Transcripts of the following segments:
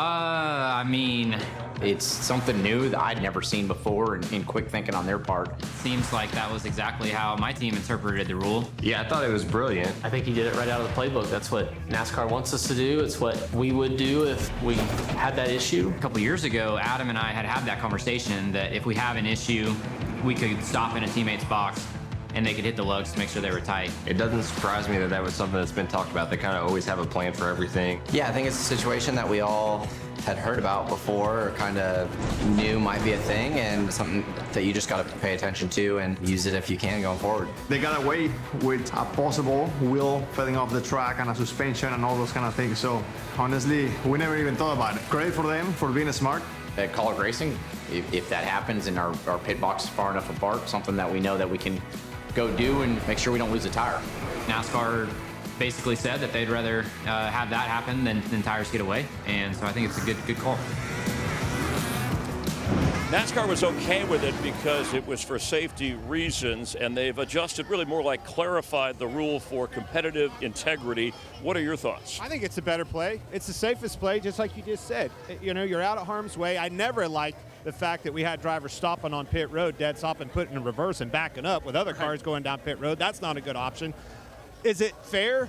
I mean, it's something new that I'd never seen before, and quick thinking on their part. Seems like that was exactly how my team interpreted the rule. Yeah, I thought it was brilliant. I think he did it right out of the playbook. That's what NASCAR wants us to do. It's what we would do if we had that issue. A couple years ago, Adam and I had that conversation that if we have an issue, we could stop in a teammate's box and they could hit the lugs to make sure they were tight. It doesn't surprise me that that was something that's been talked about. They kind of always have a plan for everything. Yeah, I think it's a situation that we all had heard about before, or kind of knew might be a thing, and something that you just got to pay attention to and use it if you can going forward. They got away with a possible wheel falling off the track and a suspension and all those kind of things. So honestly, we never even thought about it. Great for them for being smart. At Call of Racing, if that happens and our pit box is far enough apart, something that we know that we can go do and make sure we don't lose a tire. NASCAR basically said that they'd rather have that happen than tires get away, and so I think it's a good call. NASCAR was okay with it because it was for safety reasons, and they've adjusted, really more like clarified the rule for competitive integrity. What are your thoughts? I think it's a better play. It's the safest play, just like you just said. You know, you're out of harm's way. I never liked the fact that we had drivers stopping on pit road, dead stopping, putting in reverse and backing up with other cars going down pit road. That's not a good option. Is it fair?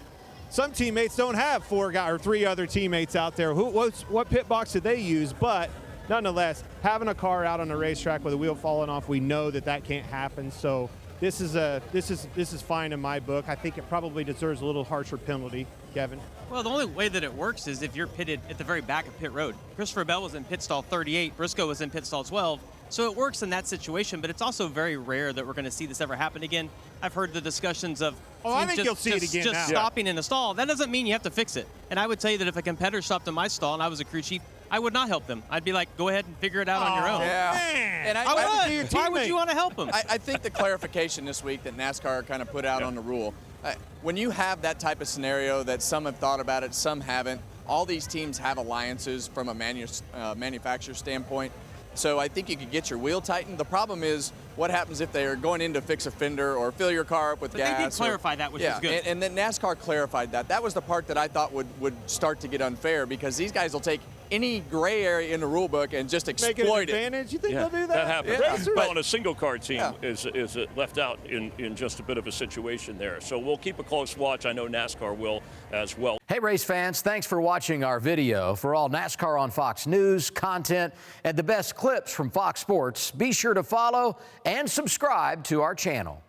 Some teammates don't have three other teammates out there. What pit box did they use? But nonetheless, having a car out on a racetrack with a wheel falling off, we know that can't happen. So this is fine in my book. I think it probably deserves a little harsher penalty, Kevin. Well, the only way that it works is if you're pitted at the very back of pit road. Christopher Bell was in pit stall 38, Briscoe was in pit stall 12. So it works in that situation, but it's also very rare that we're going to see this ever happen again. I've heard the discussions of I think you'll see it again now. Just stopping in a stall. That doesn't mean you have to fix it. And I would tell you that if a competitor stopped in my stall and I was a crew chief, I would not help them. I'd be like, go ahead and figure it out on your own. Yeah. Man, And I would. Why would you want to help them? I think the clarification this week that NASCAR kind of put out on the rule, when you have that type of scenario that some have thought about it, some haven't, all these teams have alliances from a manufacturer standpoint. So I think you could get your wheel tightened. The problem is what happens if they are going in to fix a fender or fill your car up with gas. They did clarify that, which is good. And then NASCAR clarified that. That was the part that I thought would start to get unfair, because these guys will take any gray area in the rule book and just exploit Make it an advantage? You think they'll do that? That happens. Yeah. Well, on a single car team is left out in just a bit of a situation there. So we'll keep a close watch. I know NASCAR will as well. Hey, race fans, thanks for watching our video. For all NASCAR on Fox News, content, and the best clips from Fox Sports, be sure to follow and subscribe to our channel.